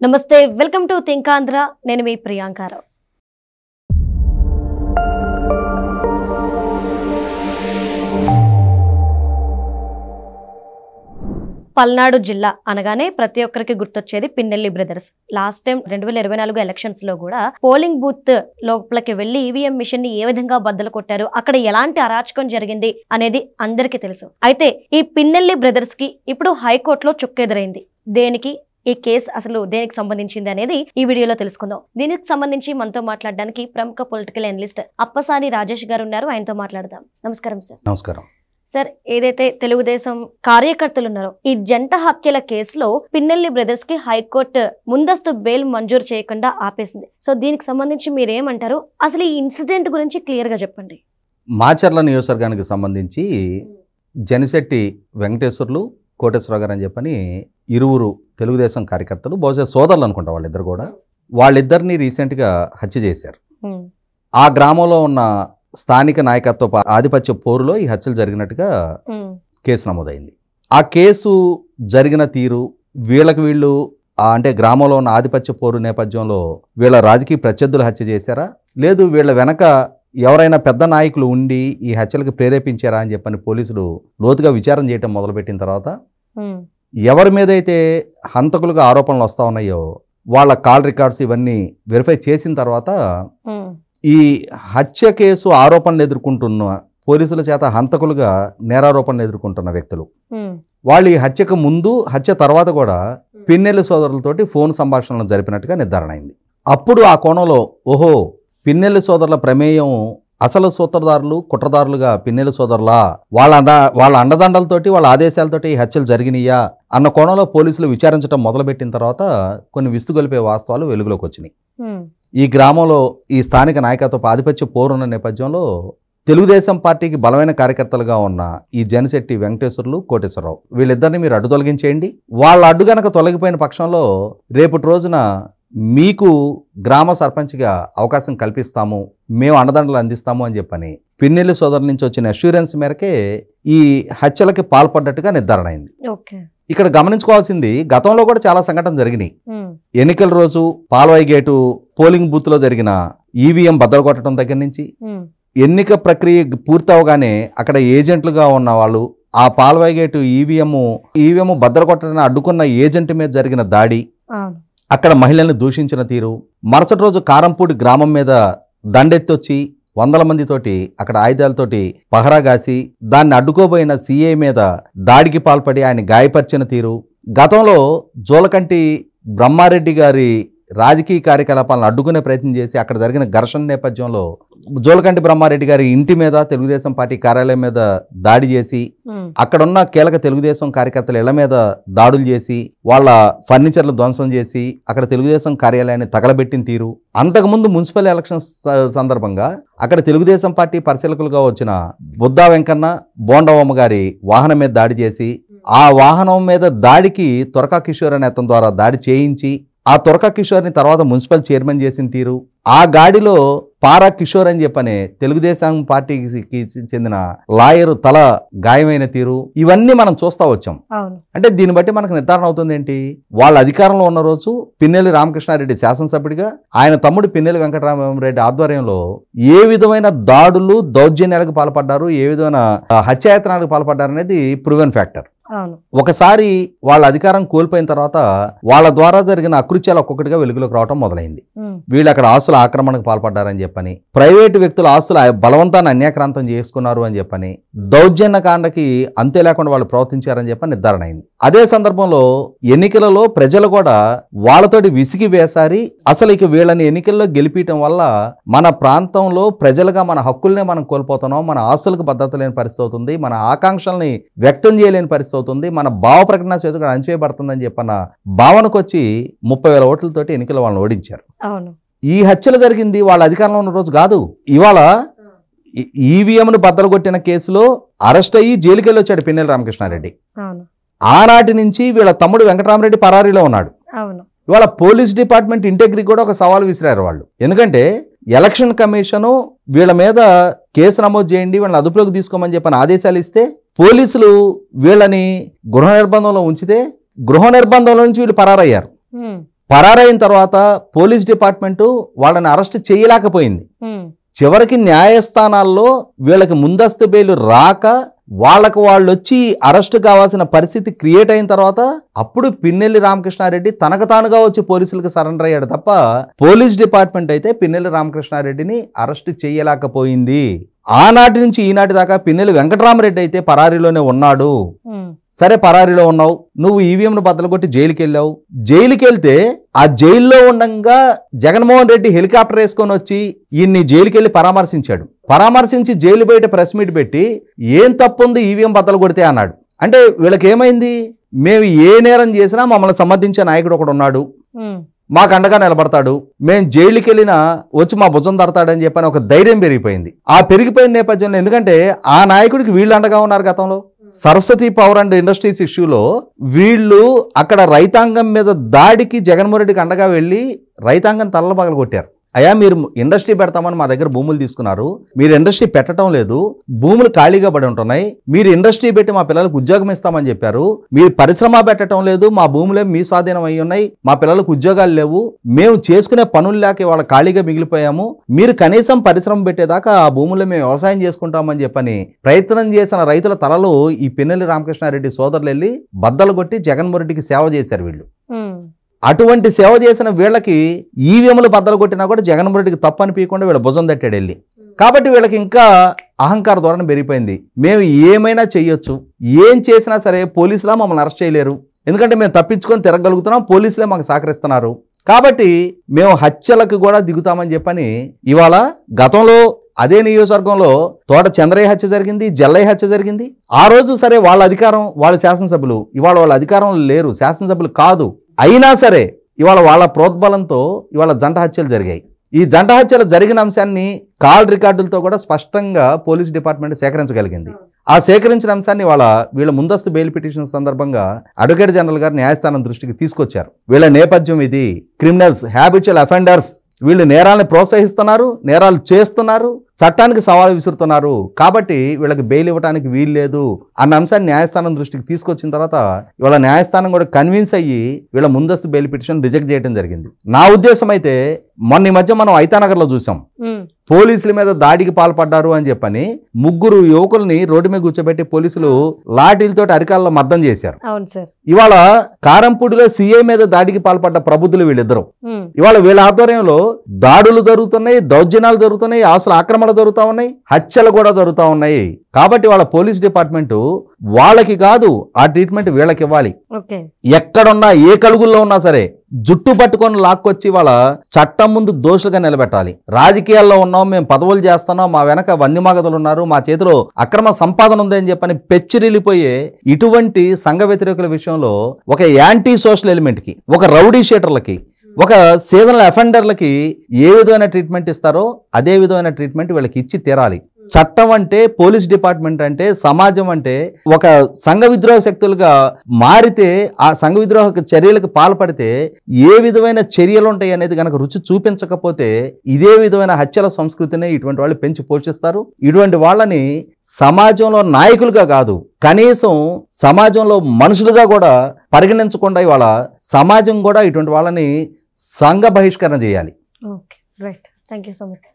నమస్తే, welcome to think Andhra. నేను మీ ప్రియాంకారావు. పల్నాడు జిల్లా అనగానే ప్రతి ఒక్కరికి గుర్తొచ్చేది Pinnelli brothers. Last time 2024 elections లో కూడా పోలింగ్ బూత్ లోపలికి వెళ్లి ఈవీఎం మిషన్ ని ఏ విధంగా బద్దలు కొట్టారు, అక్కడ ఎలాంటి అరాచకం జరిగింది అనేది అందరికీ తెలుసు. అయితే ఈ పిన్నెల్లి బ్రదర్స్ కి ఇప్పుడు హైకోర్టులో చుక్కెదురైంది. దేనికి ఈ కేసు అసలు దేనికి సంబంధించింది అనేది ఈ వీడియోలో తెలుసుకుందాం. దీనికి సంబంధించి మనతో మాట్లాడడానికి ప్రముఖ పొలిటికల్ అనలిస్ట్ అప్పసాని రాజేష్ గారు ఉన్నారు. ఆయనతో మాట్లాడదాం. నమస్కారం సార్. నమస్కారం సార్, ఏదైతే తెలుగుదేశం కార్యకర్తలు ఉన్నారో ఈ జంట హత్యల కేసులో పిన్నెల్లి బ్రదర్స్ కి హైకోర్టు ముందస్తు బెయిల్ మంజూరు చేయకుండా ఆపేసింది. సో దీనికి సంబంధించి మీరేమంటారు? అసలు ఈ ఇన్సిడెంట్ గురించి క్లియర్ గా చెప్పండి. మాచర్ల నియోజకవర్గానికి సంబంధించి జనిశెట్టి వెంకటేశ్వర్లు, కోటేశ్వరరావు గారు అని చెప్పని ఇరువురు తెలుగుదేశం కార్యకర్తలు, బహుశా సోదరులు అనుకుంటా వాళ్ళిద్దరు కూడా, వాళ్ళిద్దరిని రీసెంట్గా హత్య చేశారు. ఆ గ్రామంలో ఉన్న స్థానిక నాయకత్వ ఆధిపత్య పోరులో ఈ హత్యలు జరిగినట్టుగా కేసు నమోదైంది. ఆ కేసు జరిగిన తీరు, వీళ్ళు అంటే గ్రామంలో ఉన్న ఆధిపత్య పోరు నేపథ్యంలో వీళ్ళ రాజకీయ ప్రత్యర్థులు హత్య చేశారా, లేదు వీళ్ళ వెనక ఎవరైనా పెద్ద నాయకులు ఉండి ఈ హత్యలకు ప్రేరేపించారా అని చెప్పని పోలీసులు లోతుగా విచారణ చేయడం మొదలుపెట్టిన తర్వాత ఎవరి మీదైతే హంతకులుగా ఆరోపణలు వస్తూ ఉన్నాయో వాళ్ళ కాల్ రికార్డ్స్ ఇవన్నీ వెరిఫై చేసిన తర్వాత ఈ హత్య కేసు ఆరోపణలు ఎదుర్కొంటున్న పోలీసుల చేత హంతకులుగా నేరారోపణలు ఎదుర్కొంటున్న వ్యక్తులు వాళ్ళు ఈ హత్యకు ముందు, హత్య తర్వాత కూడా పిన్నెల్లి సోదరులతోటి ఫోన్ సంభాషణలు జరిపినట్టుగా నిర్ధారణ అయింది. అప్పుడు ఆ కోణంలో ఓహో, పిన్నెల్లి సోదరుల ప్రమేయం, అసలు సూత్రధారులు కుట్రదారులుగా పిన్నెల్లి సోదరులా, వాళ్ళ అండదండలతోటి వాళ్ళ ఆదేశాలతోటి ఈ హత్యలు జరిగినాయా అన్న కోణంలో పోలీసులు విచారించడం మొదలుపెట్టిన తర్వాత కొన్ని విస్తుగొలిపే వాస్తవాలు వెలుగులోకి వచ్చినాయి. ఈ గ్రామంలో ఈ స్థానిక నాయకత్వ ఆధిపత్య పోరున్న నేపథ్యంలో తెలుగుదేశం పార్టీకి బలమైన కార్యకర్తలుగా ఉన్న ఈ జనిశెట్టి వెంకటేశ్వర్లు, కోటేశ్వరరావు వీళ్ళిద్దరిని మీరు అడ్డు తొలగించేయండి. వాళ్ళ అడ్డు గనక తొలగిపోయిన పక్షంలో రేపటి రోజున మీకు గ్రామ సర్పంచ్గా అవకాశం కల్పిస్తాము, మేము అండదండలు అందిస్తాము అని చెప్పని పిన్నెల్లి సోదరు నుంచి వచ్చిన అష్యూరెన్స్ మేరకే ఈ హత్యలకి పాల్పడ్డట్టుగా నిర్ధారణ అయింది. ఇక్కడ గమనించుకోవాల్సింది, గతంలో కూడా చాలా సంఘటనలు జరిగినాయి. ఎన్నికల రోజు పాల్వాయి గేటు పోలింగ్ బూత్ లో జరిగిన ఈవీఎం బద్దలు కొట్టడం దగ్గర నుంచి, ఎన్నిక ప్రక్రియ పూర్తవగానే అక్కడ ఏజెంట్లుగా ఉన్న వాళ్ళు ఆ పాల్వాయి గేటు ఈవీఎం బద్దలు కొట్టడాన్ని అడ్డుకున్న ఏజెంట్ మీద జరిగిన దాడి, అక్కడ మహిళల్ని దూషించిన తీరు, మరుసటి రోజు కారంపూడి గ్రామం మీద దండెత్తొచ్చి 100 మందితోటి అక్కడ ఆయుధాలతోటి పహరాగాసి దాన్ని అడ్డుకోబోయిన సీఐ మీద దాడికి పాల్పడి ఆయన గాయపరిచిన తీరు, గతంలో జోలకంటి బ్రహ్మారెడ్డి గారి రాజకీయ కార్యకలాపాలను అడ్డుకునే ప్రయత్నం చేసి అక్కడ జరిగిన ఘర్షణ నేపథ్యంలో జోలకంటి బ్రహ్మారెడ్డి గారి ఇంటి మీద, తెలుగుదేశం పార్టీ కార్యాలయం మీద దాడి చేసి అక్కడున్న కీలక తెలుగుదేశం కార్యకర్తల ఇళ్ల మీద దాడులు చేసి వాళ్ళ ఫర్నిచర్లు ధ్వంసం చేసి అక్కడ తెలుగుదేశం కార్యాలయాన్ని తగలబెట్టిన తీరు, అంతకుముందు మున్సిపల్ ఎలక్షన్స్ సందర్భంగా అక్కడ తెలుగుదేశం పార్టీ పరిశీలకులుగా వచ్చిన బుద్దా వెంకన్న, బోండవమ్మ గారి వాహనం మీద దాడి చేసి ఆ వాహనం మీద దాడికి త్వరకా కిషోర్ అనే అతని ద్వారా దాడి చేయించి ఆ త్వరకా కిషోర్ని తర్వాత మున్సిపల్ చైర్మన్ చేసిన తీరు, ఆ గాడిలో పారా కిషోర్ అని చెప్పనే తెలుగుదేశం పార్టీకి చెందిన లాయరు తల గాయమైన తీరు, ఇవన్నీ మనం చూస్తా వచ్చాం. అంటే దీన్ని బట్టి మనకు నిర్ధారణ అవుతుంది ఏంటి, వాళ్ళ అధికారంలో ఉన్న రోజు పిన్నెల్లి రామకృష్ణారెడ్డి శాసనసభ్యుడిగా, ఆయన తమ్ముడు పిన్నెల్లి వెంకటరామరెడ్డి ఆధ్వర్యంలో ఏ విధమైన దాడులు, దౌర్జన్యాలకు పాల్పడ్డారు, ఏ విధమైన హత్యాయత్నాలకు పాల్పడ్డారు అనేది ప్రూవెన్ ఫ్యాక్టర్. ఒకసారి వాళ్ళ అధికారం కోల్పోయిన తర్వాత వాళ్ళ ద్వారా జరిగిన అకృత్యాలు ఒక్కొక్కటిగా వెలుగులోకి రావడం మొదలైంది. వీళ్ళు అక్కడ ఆస్తుల ఆక్రమణకు పాల్పడ్డారని చెప్పని, ప్రైవేటు వ్యక్తుల ఆస్తుల బలవంతాన్ని అన్యాక్రాంతం చేసుకున్నారు అని చెప్పని, దౌర్జన్య కాండకి అంతే లేకుండా వాళ్ళు ప్రవర్తించారని చెప్పని నిర్ధారణ అయింది. అదే సందర్భంలో ఎన్నికలలో ప్రజలు కూడా వాళ్ళతోటి విసిగి వేసారి, అసలు ఇక వీళ్ళని ఎన్నికల్లో గెలిపించడం వల్ల మన ప్రాంతంలో ప్రజలుగా మన హక్కుల్నే మనం కోల్పోతున్నాం, మన ఆస్తులకు భద్రత లేని పరిస్థితి అవుతుంది, మన ఆకాంక్షల్ని వ్యక్తం చేయలేని పరిస్థితి అవుతుంది, మన భావ ప్రకటన చేతుగా అణచివేయబడుతుందని చెప్పన్న భావనకు వచ్చి 30,000 ఓట్లతోటి ఎన్నికల వాళ్ళని ఓడించారు. ఈ హత్యలు జరిగింది వాళ్ళ అధికారంలో ఉన్న రోజు కాదు. ఇవాళ ఈవీఎంను బద్దలు కొట్టిన కేసులో అరెస్ట్ అయ్యి జైలుకెళ్ళి వచ్చాడు పిన్నెల్లి రామకృష్ణారెడ్డి. ఆనాటి నుంచి వీళ్ళ తమ్ముడు వెంకటరామరెడ్డి పరారీలో ఉన్నాడు. ఇవాళ పోలీస్ డిపార్ట్మెంట్ ఇంటెగ్రిటీ కూడా ఒక సవాల్ విసిరారు వాళ్ళు. ఎందుకంటే ఎలక్షన్ కమిషను వీళ్ళ మీద కేసు నమోదు చేయండి, వీళ్ళని అదుపులోకి తీసుకోమని చెప్పని ఆదేశాలు ఇస్తే పోలీసులు వీళ్ళని గృహ నిర్బంధంలో ఉంచితే గృహ నిర్బంధంలో నుంచి వీళ్ళు పరారయ్యారు. పరారైన తర్వాత పోలీస్ డిపార్ట్మెంటు వాళ్ళని అరెస్ట్ చేయలేకపోయింది. చివరికి న్యాయస్థానాల్లో వీళ్ళకి ముందస్తు బెయిల్ రాక వాళ్ళకు వాళ్ళు వచ్చి అరెస్ట్ కావాల్సిన పరిస్థితి క్రియేట్ అయిన తర్వాత అప్పుడు పిన్నెల్లి రామకృష్ణారెడ్డి తనకు తానుగా వచ్చి పోలీసులకు సరెండర్ అయ్యాడు తప్ప పోలీస్ డిపార్ట్మెంట్ అయితే పిన్నెల్లి రామకృష్ణారెడ్డిని అరెస్ట్ చేయలేకపోయింది. ఆనాటి నుంచి ఈనాటి దాకా పిన్నెల్లి వెంకటరామరెడ్డి అయితే పరారీలోనే ఉన్నాడు. సరే, పరారీలో ఉన్నావు, నువ్వు ఈవీఎంను బద్దలు కొట్టి జైలుకి వెళ్ళావు. జైలుకి వెళ్తే ఆ జైల్లో ఉండగా జగన్మోహన్ రెడ్డి హెలికాప్టర్ వేసుకొని వచ్చి ఈయన్ని జైలుకి వెళ్ళి పరామర్శించాడు. పరామర్శించి జైలు బయట ప్రెస్ మీట్ పెట్టి ఏం తప్పుంది ఈవీఎం బద్దలు కొడితే అన్నాడు. అంటే వీళ్ళకి ఏమైంది, మేము ఏ నేరం చేసినా మమ్మల్ని సమర్థించే నాయకుడు ఒకడు ఉన్నాడు, మాకు అండగా నిలబడతాడు, మేము జైలుకి వెళ్ళినా వచ్చి మా భుజం తడతాడని చెప్పని ఒక ధైర్యం పెరిగిపోయింది. ఆ పెరిగిపోయిన నేపథ్యంలో ఎందుకంటే ఆ నాయకుడికి వీళ్ళు అండగా ఉన్నారు. గతంలో సరస్వతి పవర్ అండ్ ఇండస్ట్రీస్ ఇష్యూలో వీళ్ళు అక్కడ రైతాంగం మీద దాడికి జగన్మోహన్ రెడ్డికి అండగా వెళ్ళి రైతాంగం తలలు పగలు కొట్టారు. అయ్యా, మీరు ఇండస్ట్రీ పెడతామని మా దగ్గర భూములు తీసుకున్నారు, మీరు ఇండస్ట్రీ పెట్టడం లేదు, భూములు ఖాళీగా పడి ఉంటున్నాయి, మీరు ఇండస్ట్రీ పెట్టి మా పిల్లలకు ఉద్యోగం ఇస్తామని చెప్పారు, మీరు పరిశ్రమ పెట్టడం లేదు, మా భూములే మీ స్వాధీనం అయి ఉన్నాయి, మా పిల్లలకు ఉద్యోగాలు లేవు, మేము చేసుకునే పనులు లేక వాళ్ళ ఖాళీగా మిగిలిపోయాము, మీరు కనీసం పరిశ్రమ పెట్టేదాకా ఆ భూముల్లో మేము వ్యవసాయం చేసుకుంటామని చెప్పని ప్రయత్నం చేసిన రైతుల తలలో ఈ పిన్నెల్లి రామకృష్ణారెడ్డి సోదరులు వెళ్ళి బద్దలు కొట్టి జగన్మోహన్ రెడ్డికి సేవ చేశారు వీళ్ళు. అటువంటి సేవ చేసిన వీళ్ళకి ఈవీఎంలు బద్దలు కొట్టినా కూడా జగన్మోహన్ రెడ్డికి తప్పు అనిపించకుండా వీళ్ళ భుజం తట్టాడు వెళ్ళి. కాబట్టి వీళ్ళకి ఇంకా అహంకార ధోరణి పెరిగిపోయింది. మేము ఏమైనా చెయ్యొచ్చు, ఏం చేసినా సరే పోలీసులా మమ్మల్ని అరెస్ట్ చేయలేరు, ఎందుకంటే మేము తప్పించుకొని తిరగలుగుతున్నాం, పోలీసులే మాకు సహకరిస్తున్నారు, కాబట్టి మేము హత్యలకు కూడా దిగుతామని చెప్పని ఇవాళ గతంలో అదే నియోజకవర్గంలో తోట చంద్రయ్య హత్య జరిగింది, జల్లయ్య హత్య జరిగింది. ఆ రోజు సరే వాళ్ళ అధికారం, వాళ్ళ శాసనసభ్యులు, ఇవాళ వాళ్ళ అధికారంలో లేరు, శాసనసభ్యులు కాదు, అయినా సరే ఇవాళ వాళ్ళ ప్రోద్బలంతో ఇవాళ జంట హత్యలు జరిగాయి. ఈ జంట హత్యలు జరిగిన అంశాన్ని కాల్ రికార్డులతో కూడా స్పష్టంగా పోలీస్ డిపార్ట్మెంట్ సేకరించగలిగింది. ఆ సేకరించిన అంశాన్ని వీళ్ళ ముందస్తు బెయిల్ పిటిషన్ సందర్భంగా అడ్వకేట్ జనరల్ గారు న్యాయస్థానం దృష్టికి తీసుకొచ్చారు. వీళ్ళ నేపథ్యం ఇది, క్రిమినల్స్, హ్యాబిచువల్ అఫెండర్స్, వీళ్ళు నేరాలను ప్రోత్సహిస్తున్నారు, నేరాలు చేస్తున్నారు, చట్టానికి సవాలు విసురుతున్నారు, కాబట్టి వీళ్ళకి బెయిల్ ఇవ్వడానికి వీలు లేదు అన్న అంశాన్ని న్యాయస్థానం దృష్టికి తీసుకొచ్చిన తర్వాత ఇవాళ న్యాయస్థానం కూడా కన్విన్స్ అయ్యి వీళ్ళ ముందస్తు బెయిల్ పిటిషన్ రిజెక్ట్ చేయడం జరిగింది. నా ఉద్దేశం అయితే మొన్న ఈ మధ్య మనం ఐతానగర్లో చూసాం, పోలీసుల మీద దాడికి పాల్పడ్డారు అని చెప్పని 3 యువకుల్ని రోడ్డు మీద కూర్చోబెట్టి పోలీసులు లాఠీలతో అరికాల్లో మర్దం చేశారు. ఇవాళ కారంపూడిలో సీఐ మీద దాడికి పాల్పడ్డ ప్రబుద్ధులు వీళ్ళిద్దరు. ఇవాళ వీళ్ళ ఆధ్వర్యంలో దాడులు జరుగుతున్నాయి, దౌర్జన్యాలు జరుగుతున్నాయి, ఆస్తుల ఆక్రమణలు జరుగుతూ ఉన్నాయి, హత్యలు కూడా జరుగుతూ ఉన్నాయి. కాబట్టి వాళ్ళ పోలీస్ డిపార్ట్మెంటు వాళ్ళకి కాదు, ఆ ట్రీట్మెంట్ వీళ్ళకి ఇవ్వాలి. ఎక్కడున్నా ఏ కలుగుల్లో ఉన్నా సరే జుట్టు పట్టుకొని లాక్కొచ్చి వాళ్ళ చట్టం ముందు దోషులుగా నిలబెట్టాలి. రాజకీయాల్లో ఉన్నాం, మేము పదవులు చేస్తున్నాం, మా వెనక వందిమాగదులు ఉన్నారు, మా చేతిలో అక్రమ సంపాదన ఉంది అని చెప్పని పెచ్చిరిల్లిపోయే ఇటువంటి సంఘ వ్యతిరేకుల విషయంలో ఒక యాంటీ సోషల్ ఎలిమెంట్కి, ఒక రౌడీ షీటర్లకి, ఒక సీజనల్ అఫెండర్లకి ఏ విధమైన ట్రీట్మెంట్ ఇస్తారో అదే విధమైన ట్రీట్మెంట్ వీళ్ళకి ఇచ్చి తీరాలి. చట్టం అంటే, పోలీస్ డిపార్ట్మెంట్ అంటే, సమాజం అంటే ఒక సంఘ విద్రోహ శక్తులుగా మారితే, ఆ సంఘ విద్రోహ చర్యలకు పాల్పడితే ఏ విధమైన చర్యలు ఉంటాయి అనేది కనుక రుచి చూపించకపోతే ఇదే విధమైన హత్యల సంస్కృతిని ఇటువంటి వాళ్ళు పెంచి పోషిస్తారు. ఇటువంటి వాళ్ళని సమాజంలో నాయకులుగా కాదు, కనీసం సమాజంలో మనుషులుగా కూడా పరిగణించకుండా ఇవాళ సమాజం కూడా ఇటువంటి వాళ్ళని సంఘ బహిష్కరణ చేయాలి. Okay, right, thank you so much.